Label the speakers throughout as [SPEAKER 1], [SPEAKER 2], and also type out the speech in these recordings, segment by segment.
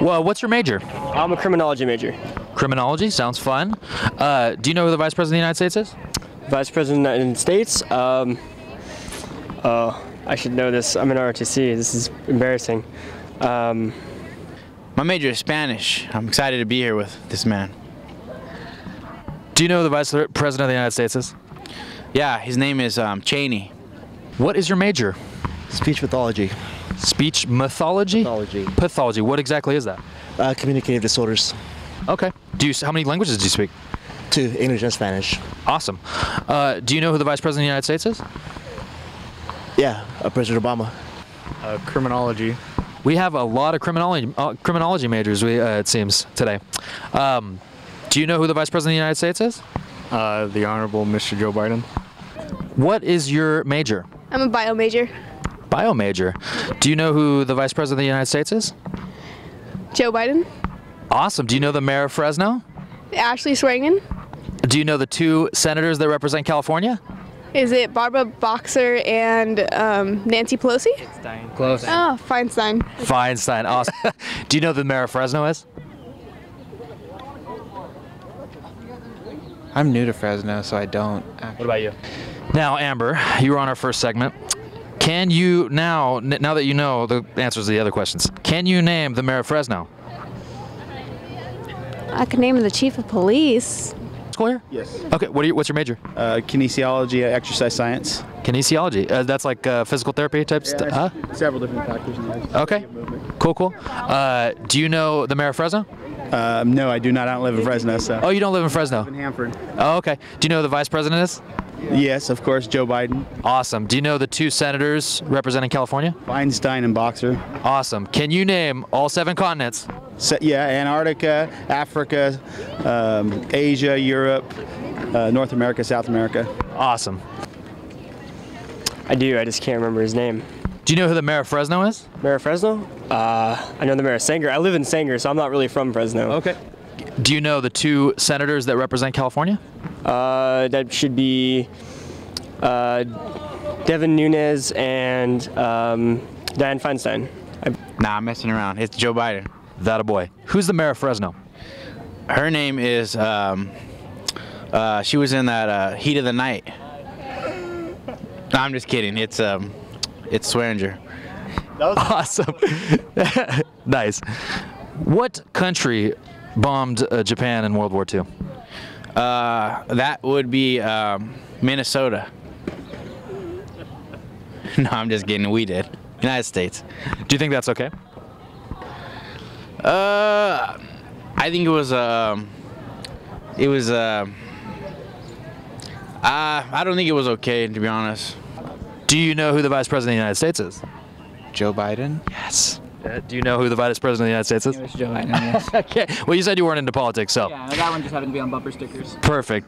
[SPEAKER 1] Well, what's your major?
[SPEAKER 2] I'm a criminology major.
[SPEAKER 1] Criminology, sounds fun. Do you know who the Vice President of the United States is?
[SPEAKER 2] Vice President of the United States? I should know this. I'm in ROTC. This is embarrassing.
[SPEAKER 3] My major is Spanish. I'm excited to be here with this man.
[SPEAKER 1] Do you know who the Vice President of the United States is?
[SPEAKER 3] Yeah, his name is Cheney.
[SPEAKER 1] What is your major?
[SPEAKER 4] Speech pathology.
[SPEAKER 1] Speech mythology?
[SPEAKER 4] Pathology.
[SPEAKER 1] Pathology. What exactly is that?
[SPEAKER 4] Communicative disorders.
[SPEAKER 1] Okay. How many languages do you speak?
[SPEAKER 4] 2, English and Spanish.
[SPEAKER 1] Awesome. Do you know who the Vice President of the United States is?
[SPEAKER 4] Yeah, President Obama.
[SPEAKER 5] Criminology.
[SPEAKER 1] We have a lot of criminology majors, it seems, today. Do you know who the Vice President of the United States is?
[SPEAKER 5] The Honorable Mr. Joe Biden.
[SPEAKER 1] What is your major?
[SPEAKER 6] I'm a bio major.
[SPEAKER 1] Bio major. Do you know who the Vice President of the United States is?
[SPEAKER 6] Joe Biden.
[SPEAKER 1] Awesome. Do you know the Mayor of Fresno?
[SPEAKER 6] Ashley Swearingen.
[SPEAKER 1] Do you know the 2 senators that represent California?
[SPEAKER 6] Is it Barbara Boxer and Nancy Pelosi?
[SPEAKER 5] Close.
[SPEAKER 6] Oh, Feinstein.
[SPEAKER 1] Feinstein. Awesome. Do you know who the Mayor of Fresno is?
[SPEAKER 7] I'm new to Fresno, so I don't.
[SPEAKER 1] What about you? Now, Amber, you were on our first segment. Can you now that you know the answers to the other questions, can you name the Mayor of Fresno?
[SPEAKER 8] I could name the chief of police.
[SPEAKER 1] School here?
[SPEAKER 9] Yes.
[SPEAKER 1] Okay. What's your major?
[SPEAKER 9] Kinesiology, exercise science.
[SPEAKER 1] Kinesiology. That's like physical therapy type stuff.
[SPEAKER 9] Several different factors in there.
[SPEAKER 1] Okay. Cool. Do you know the Mayor of Fresno?
[SPEAKER 9] No, I do not. I don't live in Fresno. So.
[SPEAKER 1] Oh, you don't live in Fresno?
[SPEAKER 9] In Hanford.
[SPEAKER 1] Oh, okay. Do you know who the Vice President is?
[SPEAKER 9] Yes, of course, Joe Biden.
[SPEAKER 1] Awesome. Do you know the 2 senators representing California?
[SPEAKER 9] Feinstein and Boxer.
[SPEAKER 1] Awesome. Can you name all 7 continents?
[SPEAKER 9] Yeah, Antarctica, Africa, Asia, Europe, North America, South America.
[SPEAKER 1] Awesome.
[SPEAKER 2] I do. I just can't remember his name.
[SPEAKER 1] Do you know who the Mayor of Fresno is?
[SPEAKER 2] Mayor of Fresno? I know the Mayor of Sanger. I live in Sanger, so I'm not really from Fresno.
[SPEAKER 1] Okay. Do you know the 2 senators that represent California?
[SPEAKER 2] That should be Devin Nunes and Dianne Feinstein.
[SPEAKER 3] Nah, I'm messing around. It's Joe Biden.
[SPEAKER 1] That a boy. Who's the Mayor of Fresno?
[SPEAKER 3] Her name is, she was in that Heat of the Night. No, I'm just kidding. It's Swearinger.
[SPEAKER 1] Awesome. Nice. What country bombed Japan in World War II?
[SPEAKER 3] That would be Minnesota. No, I'm just kidding. We did. United States.
[SPEAKER 1] Do you think that's okay?
[SPEAKER 3] I think it was I don't think it was okay, to be honest.
[SPEAKER 1] Do you know who the Vice President of the United States is?
[SPEAKER 7] Joe Biden?
[SPEAKER 1] Yes. Do you know who the Vice President of the United States is?
[SPEAKER 10] It was Joe Biden, yes.
[SPEAKER 1] Okay. Well, you said you weren't into politics, so.
[SPEAKER 10] Yeah, that one just happened to be on bumper stickers.
[SPEAKER 1] Perfect.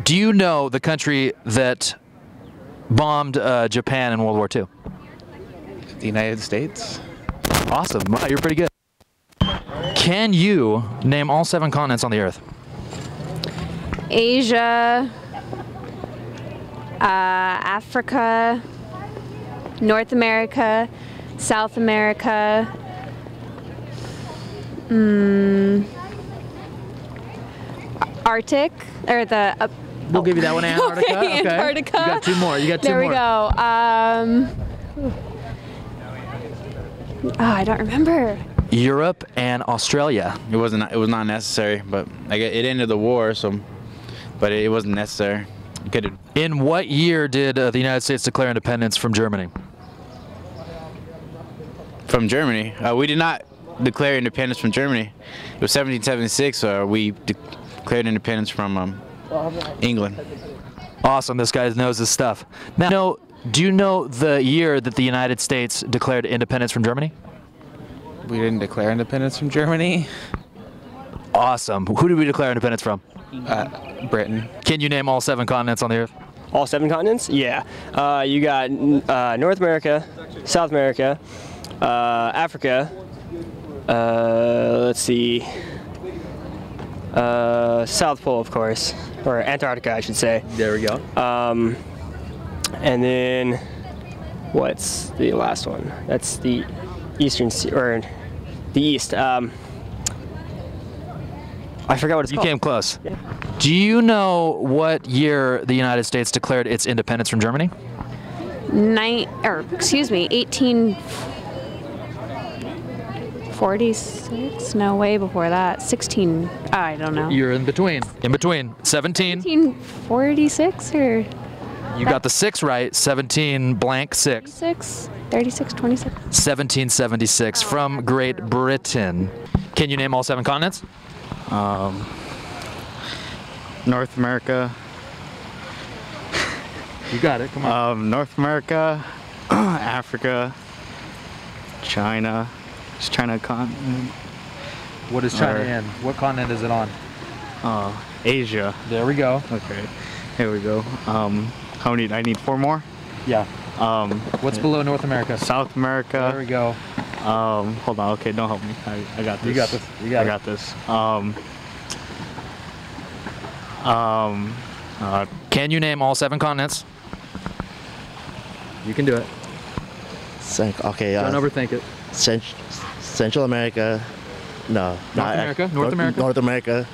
[SPEAKER 1] Do you know the country that bombed Japan in World War II?
[SPEAKER 7] The United States?
[SPEAKER 1] Awesome. Wow, you're pretty good. Can you name all 7 continents on the Earth?
[SPEAKER 8] Asia, Africa, North America, South America, Arctic, or the...
[SPEAKER 1] We'll give you that one, Antarctica.
[SPEAKER 8] Okay, Antarctica.
[SPEAKER 1] You got 2 more.
[SPEAKER 8] There we go. I don't remember.
[SPEAKER 1] Europe and Australia.
[SPEAKER 3] It was not necessary, but it ended the war, so, but it wasn't necessary.
[SPEAKER 1] In what year did the United States declare independence from Germany?
[SPEAKER 3] From Germany? We did not declare independence from Germany. It was 1776. We declared independence from England.
[SPEAKER 1] Awesome. This guy knows his stuff. Now, do you know the year that the United States declared independence from Germany?
[SPEAKER 7] We didn't declare independence from Germany.
[SPEAKER 1] Awesome. Who did we declare independence from?
[SPEAKER 7] Britain.
[SPEAKER 1] Can you name all 7 continents on the Earth?
[SPEAKER 2] All 7 continents? Yeah. You got North America, South America, Africa, let's see, South Pole, of course, or Antarctica, I should say.
[SPEAKER 1] There we go.
[SPEAKER 2] And then, what's the last one? That's the Eastern Sea, or the East. I forgot what it's
[SPEAKER 1] You
[SPEAKER 2] called.
[SPEAKER 1] came close. Do you know what year the United States declared its independence from Germany?
[SPEAKER 8] 1846? No, way before that. 16. I don't know.
[SPEAKER 1] You're in between. In between. 17.
[SPEAKER 8] 1846 or
[SPEAKER 1] You got the 6 right. 17 blank 6.
[SPEAKER 8] 36? 36, 26.
[SPEAKER 1] 1776 from Great Britain. Can you name all 7 continents?
[SPEAKER 5] North America.
[SPEAKER 1] You got it. Come on.
[SPEAKER 5] North America, Africa, China. Is China a continent?
[SPEAKER 1] What is China in? What continent is it on?
[SPEAKER 5] Asia.
[SPEAKER 1] There we go.
[SPEAKER 5] Okay. Here we go. How many? I need 4 more.
[SPEAKER 1] Yeah. What's below North America?
[SPEAKER 5] South America.
[SPEAKER 1] There we go.
[SPEAKER 5] Hold on. Okay, don't help me. I got this.
[SPEAKER 1] You got this. You got
[SPEAKER 5] I got this.
[SPEAKER 1] Can you name all 7 continents? You can do it.
[SPEAKER 4] Okay.
[SPEAKER 1] Don't overthink it.
[SPEAKER 4] Central America. No.
[SPEAKER 1] North America? North America?
[SPEAKER 4] North America.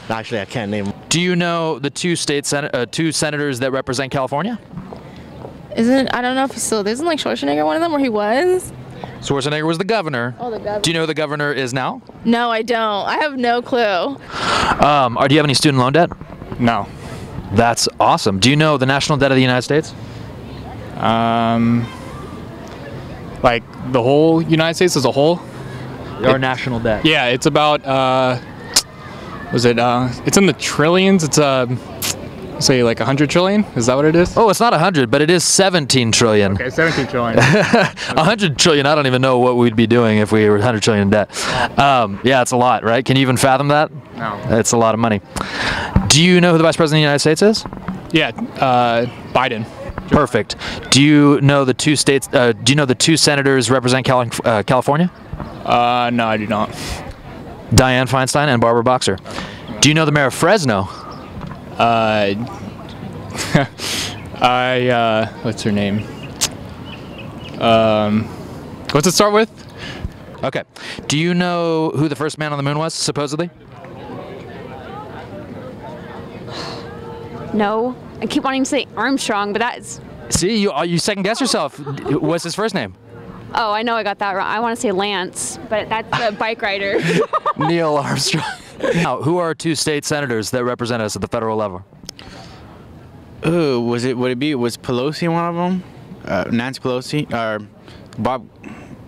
[SPEAKER 4] No, actually, I can't name.
[SPEAKER 1] Do you know the 2 senators that represent California?
[SPEAKER 11] I don't know if he still, isn't like Schwarzenegger one of them, where he was?
[SPEAKER 1] Schwarzenegger was the governor.
[SPEAKER 11] Oh, the governor.
[SPEAKER 1] Do you know who the governor is now?
[SPEAKER 11] No, I don't. I have no clue.
[SPEAKER 1] Do you have any student loan debt?
[SPEAKER 5] No.
[SPEAKER 1] That's awesome. Do you know the national debt of the United States?
[SPEAKER 5] Like the whole United States as a whole?
[SPEAKER 1] Our national debt.
[SPEAKER 5] Yeah, it's about, it's in the trillions. It's, say like 100 trillion? Is that what it is?
[SPEAKER 1] Oh, it's not 100, but it is 17 trillion.
[SPEAKER 5] Okay, 17 trillion.
[SPEAKER 1] 100 trillion, I don't even know what we'd be doing if we were 100 trillion in debt. Yeah, it's a lot, right? Can you even fathom that?
[SPEAKER 5] No.
[SPEAKER 1] It's a lot of money. Do you know who the Vice President of the United States is?
[SPEAKER 5] Yeah, Biden.
[SPEAKER 1] Perfect. Do you know the 2 states? Do you know the 2 senators represent California?
[SPEAKER 5] No, I do not.
[SPEAKER 1] Dianne Feinstein and Barbara Boxer. Do you know the mayor of Fresno?
[SPEAKER 5] What's her name? What's it start with?
[SPEAKER 1] Okay. Do you know who the first man on the moon was, supposedly?
[SPEAKER 8] No. I keep wanting to say Armstrong, but that's...
[SPEAKER 1] See, you second guess yourself. What's his first name?
[SPEAKER 8] Oh, I know I got that wrong. I want to say Lance, but that's the bike rider.
[SPEAKER 1] Neil Armstrong. Now, who are 2 state senators that represent us at the federal level?
[SPEAKER 3] Ooh, was Pelosi one of them? Nancy Pelosi or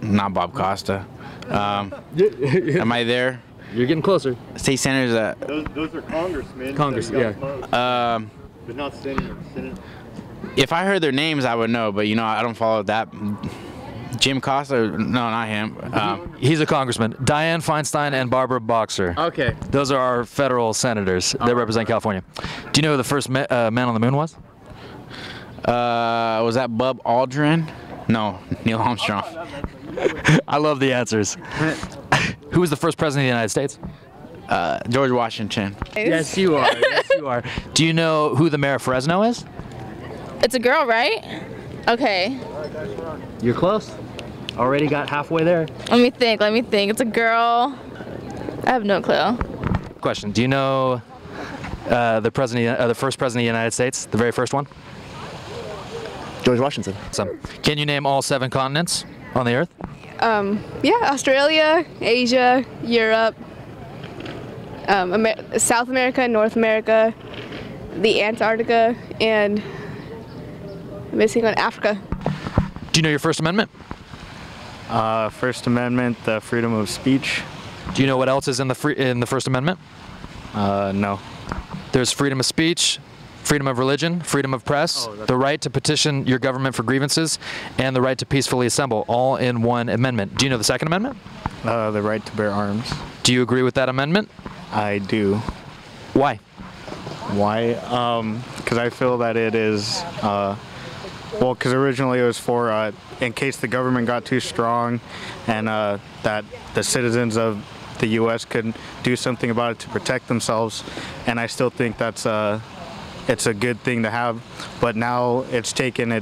[SPEAKER 3] not Bob Costa. Am I there?
[SPEAKER 1] You're getting closer.
[SPEAKER 3] State senators.
[SPEAKER 12] Those are congressmen.
[SPEAKER 1] Congress, yeah.
[SPEAKER 12] But not Senate.
[SPEAKER 3] If I heard their names, I would know, but I don't follow that. Jim Costa? No, not him.
[SPEAKER 1] He's a congressman. Dianne Feinstein and Barbara Boxer.
[SPEAKER 3] Okay.
[SPEAKER 1] Those are our federal senators that represent California. Do you know who the first man on the moon was?
[SPEAKER 3] Was that Bub Aldrin? No, Neil Armstrong.
[SPEAKER 1] I love the answers. Who was the first president of the United States?
[SPEAKER 3] George Washington.
[SPEAKER 1] Yes, you are. Yes, you are. Do you know who the mayor of Fresno is?
[SPEAKER 11] It's a girl, right? Okay.
[SPEAKER 1] You're close. Already got halfway there.
[SPEAKER 11] Let me think. It's a girl. I have no clue.
[SPEAKER 1] Question. Do you know the first president of the United States? The very first one?
[SPEAKER 4] George Washington.
[SPEAKER 1] Awesome. Can you name all 7 continents on the earth?
[SPEAKER 6] Yeah, Australia, Asia, Europe, South America, North America, the Antarctica, and I'm missing on Africa.
[SPEAKER 1] Do you know your First Amendment?
[SPEAKER 5] First Amendment, the freedom of speech.
[SPEAKER 1] Do you know what else is in the First Amendment?
[SPEAKER 5] No.
[SPEAKER 1] There's freedom of speech, freedom of religion, freedom of press, the right to petition your government for grievances, and the right to peacefully assemble, all in one amendment. Do you know the Second Amendment?
[SPEAKER 5] The right to bear arms.
[SPEAKER 1] Do you agree with that amendment?
[SPEAKER 5] I do.
[SPEAKER 1] Why?
[SPEAKER 5] Why? Because I feel that it is, because originally it was for in case the government got too strong and that the citizens of the U.S. could do something about it to protect themselves, and I still think that's it's a good thing to have, but now it's taken a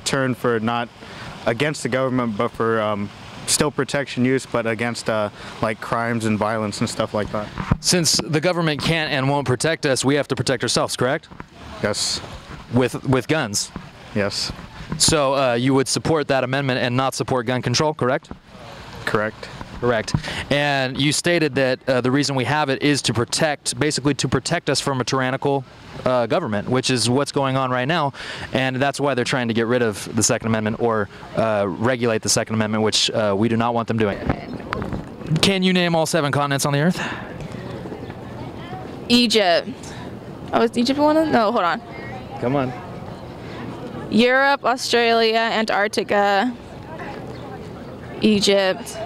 [SPEAKER 5] turn for not against the government, but for still protection use, but against like crimes and violence and stuff like that.
[SPEAKER 1] Since the government can't and won't protect us, we have to protect ourselves, correct?
[SPEAKER 5] Yes.
[SPEAKER 1] With guns?
[SPEAKER 5] Yes.
[SPEAKER 1] So you would support that amendment and not support gun control, correct?
[SPEAKER 5] Correct.
[SPEAKER 1] Correct. And you stated that the reason we have it is to protect, basically to protect us from a tyrannical government, which is what's going on right now. And that's why they're trying to get rid of the Second Amendment or regulate the Second Amendment, which we do not want them doing. Can you name all 7 continents on the earth?
[SPEAKER 11] Egypt. Oh, is Egypt one of them? No, hold on.
[SPEAKER 1] Come on.
[SPEAKER 11] Europe, Australia, Antarctica, Egypt.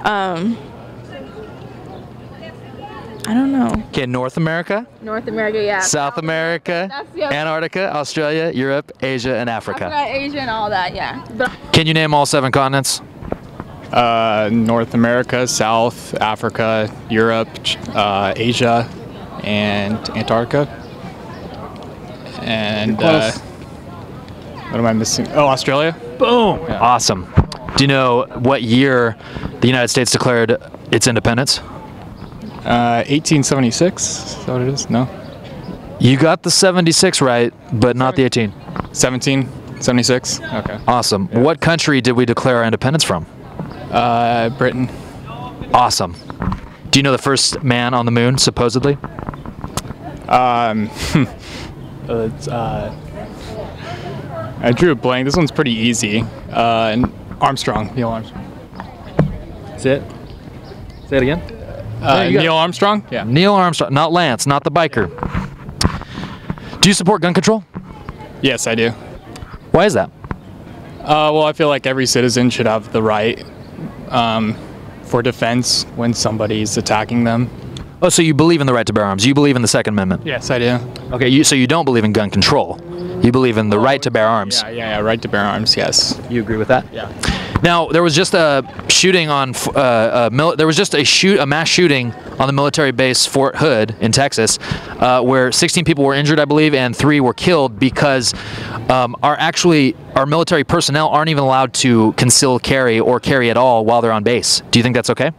[SPEAKER 11] I don't know.
[SPEAKER 1] Okay, North America,
[SPEAKER 11] North America, yeah.
[SPEAKER 1] South America, Antarctica, Australia, Europe, Asia, and Africa.
[SPEAKER 11] Asia and all that, yeah.
[SPEAKER 1] Can you name all 7 continents?
[SPEAKER 13] North America, South Africa, Europe, Asia, and Antarctica. And what am I missing? Oh, Australia.
[SPEAKER 1] Boom! Yeah. Awesome. Do you know what year the United States declared its independence?
[SPEAKER 13] 1876. Is that what it is? No.
[SPEAKER 1] You got the 76 right, but not the 18.
[SPEAKER 13] 1776. Okay.
[SPEAKER 1] Awesome. Yeah. What country did we declare our independence from?
[SPEAKER 13] Britain.
[SPEAKER 1] Awesome. Do you know the first man on the moon, supposedly?
[SPEAKER 13] It's, I drew a blank. This one's pretty easy. Armstrong. Neil Armstrong.
[SPEAKER 1] Say it. Say it again.
[SPEAKER 13] Neil Armstrong? Yeah.
[SPEAKER 1] Neil Armstrong, not Lance, not the biker. Do you support gun control?
[SPEAKER 13] Yes, I do.
[SPEAKER 1] Why is that?
[SPEAKER 13] Well, I feel like every citizen should have the right for defense when somebody's attacking them.
[SPEAKER 1] Oh, so you believe in the right to bear arms. You believe in the Second Amendment.
[SPEAKER 13] Yes, I do.
[SPEAKER 1] Okay, so you don't believe in gun control. You believe in the right to bear arms.
[SPEAKER 13] Yeah, right to bear arms, yes.
[SPEAKER 1] You agree with that?
[SPEAKER 13] Yeah.
[SPEAKER 1] Now, there was just a shooting on, there was just a mass shooting on the military base Fort Hood in Texas, where 16 people were injured, I believe, and 3 were killed because our military personnel aren't even allowed to conceal carry or carry at all while they're on base. Do you think that's okay?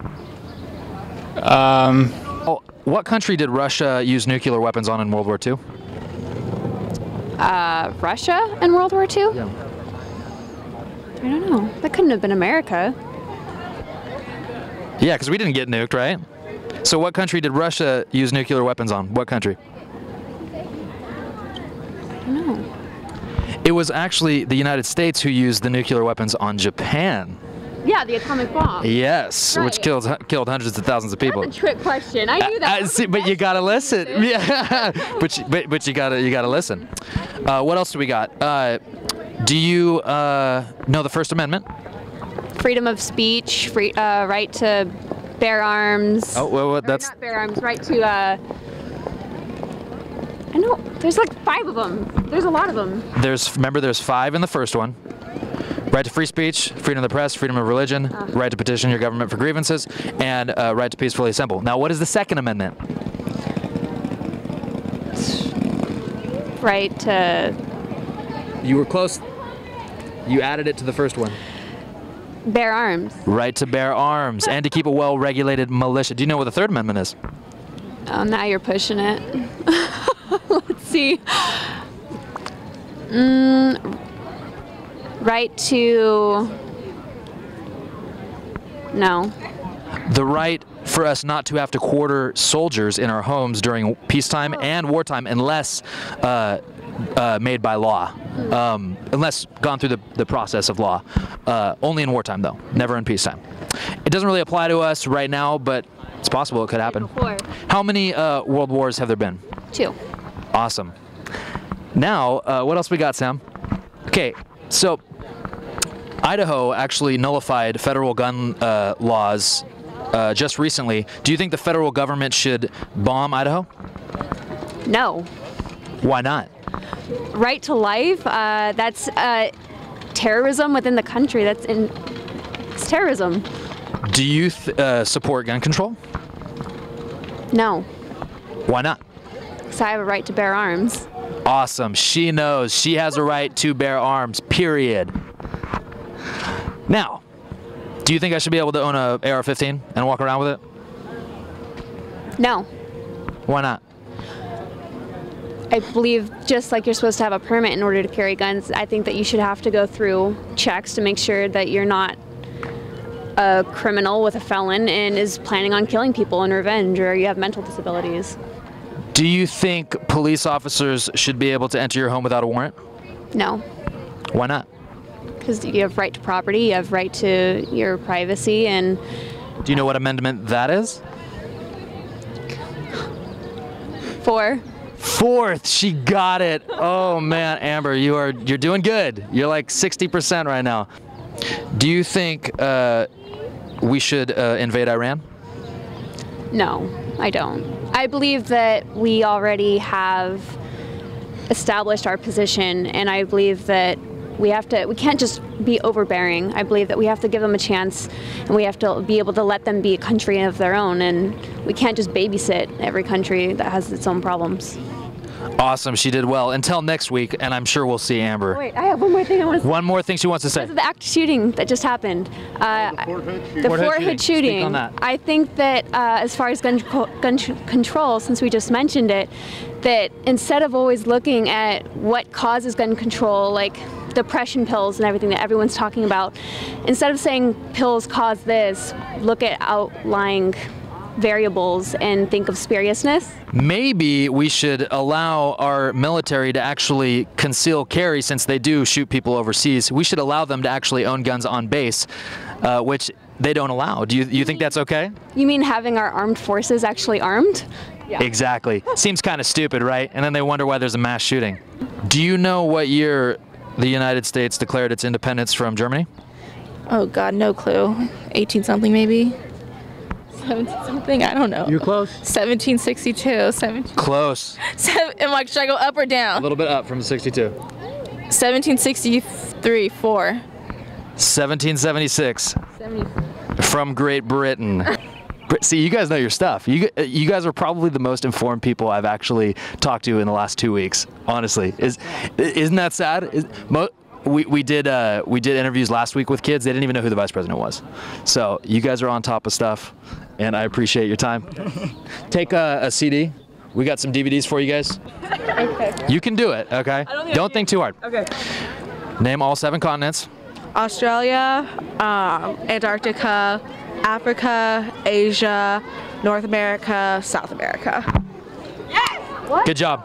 [SPEAKER 1] What country did Russia use nuclear weapons on in World War II?
[SPEAKER 8] Russia in World War II?
[SPEAKER 1] Yeah.
[SPEAKER 8] I don't know. That couldn't have been America.
[SPEAKER 1] Yeah, because we didn't get nuked, right? So what country did Russia use nuclear weapons on? What country?
[SPEAKER 8] I don't know.
[SPEAKER 1] It was actually the United States who used the nuclear weapons on Japan.
[SPEAKER 8] Yeah, the atomic bomb.
[SPEAKER 1] Yes,
[SPEAKER 8] right.
[SPEAKER 1] Which killed hundreds of thousands of people.
[SPEAKER 8] That's a trick question. I knew that.
[SPEAKER 1] See, but you gotta listen. Yeah, but you gotta listen. What else do we got? Do you know the First Amendment?
[SPEAKER 8] Freedom of speech, right to bear arms.
[SPEAKER 1] Oh, well, that's
[SPEAKER 8] not bear arms. Right to. I know. There's like 5 of them. There's a lot of them.
[SPEAKER 1] Remember, there's 5 in the first one. Right to free speech, freedom of the press, freedom of religion, right to petition your government for grievances, and right to peacefully assemble. Now, what is the Second Amendment?
[SPEAKER 8] Right to...
[SPEAKER 1] You were close. You added it to the first one.
[SPEAKER 8] Bear arms.
[SPEAKER 1] Right to bear arms and to keep a well-regulated militia. Do you know what the Third Amendment is?
[SPEAKER 8] Oh, now you're pushing it. Let's see. Right to... No.
[SPEAKER 1] The right for us not to have to quarter soldiers in our homes during peacetime and wartime unless made by law. Unless gone through the process of law. Only in wartime, though. Never in peacetime. It doesn't really apply to us right now, but it's possible it could happen. How many world wars have there been?
[SPEAKER 8] 2.
[SPEAKER 1] Awesome. Now, what else we got, Sam? Okay, so Idaho actually nullified federal gun laws just recently. Do you think the federal government should bomb Idaho?
[SPEAKER 8] No.
[SPEAKER 1] Why not?
[SPEAKER 8] Right to life, that's terrorism within the country. It's terrorism.
[SPEAKER 1] Do you support gun control?
[SPEAKER 8] No.
[SPEAKER 1] Why not?
[SPEAKER 8] Because I have a right to bear arms.
[SPEAKER 1] Awesome. She knows she has a right to bear arms, period. Now, Do you think I should be able to own a AR-15 and walk around with it?
[SPEAKER 8] No.
[SPEAKER 1] Why not?
[SPEAKER 8] I believe just like you're supposed to have a permit in order to carry guns, I think that you should have to go through checks to make sure that you're not a criminal with a felon and is planning on killing people in revenge, or you have mental disabilities.
[SPEAKER 1] Do you think police officers should be able to enter your home without a warrant?
[SPEAKER 8] No.
[SPEAKER 1] Why not?
[SPEAKER 8] Because you have right to property, you have right to your privacy, and...
[SPEAKER 1] Do you know what amendment that is?
[SPEAKER 8] 4.
[SPEAKER 1] Fourth, she got it. Oh man, Amber, you're doing good. You're like 60% right now. Do you think we should invade Iran?
[SPEAKER 8] No, I don't. I believe that we already have established our position, and I believe that we can't just be overbearing. I believe that we have to give them a chance, and we have to be able to let them be a country of their own, and we can't just babysit every country that has its own problems.
[SPEAKER 1] Awesome, she did well. Until next week, and I'm sure we'll see Amber.
[SPEAKER 8] Oh, wait, I have one more thing I want to say.
[SPEAKER 1] One more thing she wants to say.
[SPEAKER 8] Because of the active shooting that just happened. The Fort Hood shooting.
[SPEAKER 1] Speak on that.
[SPEAKER 8] I think that as far as gun control, since we just mentioned it, that instead of always looking at what causes gun control, like depression pills and everything that everyone's talking about, instead of saying pills cause this, look at outlying variables and think of seriousness.
[SPEAKER 1] Maybe we should allow our military to actually conceal carry, since they do shoot people overseas. We should allow them to actually own guns on base, which they don't allow. Do you think that's okay?
[SPEAKER 8] You mean having our armed forces actually armed?
[SPEAKER 1] Yeah. Exactly. Seems kind of stupid, right? And then they wonder why there's a mass shooting. Do you know what year the United States declared its independence from Germany?
[SPEAKER 11] Oh God, no clue. 18-something maybe. 17-something, I don't know.
[SPEAKER 1] You're close.
[SPEAKER 11] 1762.
[SPEAKER 1] Close.
[SPEAKER 11] Should I go up or down?
[SPEAKER 1] A little bit up from 62.
[SPEAKER 11] 1763, 4.
[SPEAKER 1] 1776. From Great Britain. See, you guys know your stuff. You guys are probably the most informed people I've actually talked to in the last 2 weeks. Honestly, isn't that sad? We did interviews last week with kids. They didn't even know who the vice president was. So you guys are on top of stuff, and I appreciate your time. Take a CD. We got some DVDs for you guys.
[SPEAKER 11] Okay.
[SPEAKER 1] You can do it, okay? Don't think too hard.
[SPEAKER 11] Okay.
[SPEAKER 1] Name all 7 continents.
[SPEAKER 14] Australia, Antarctica, Africa, Asia, North America, South America.
[SPEAKER 1] Good job.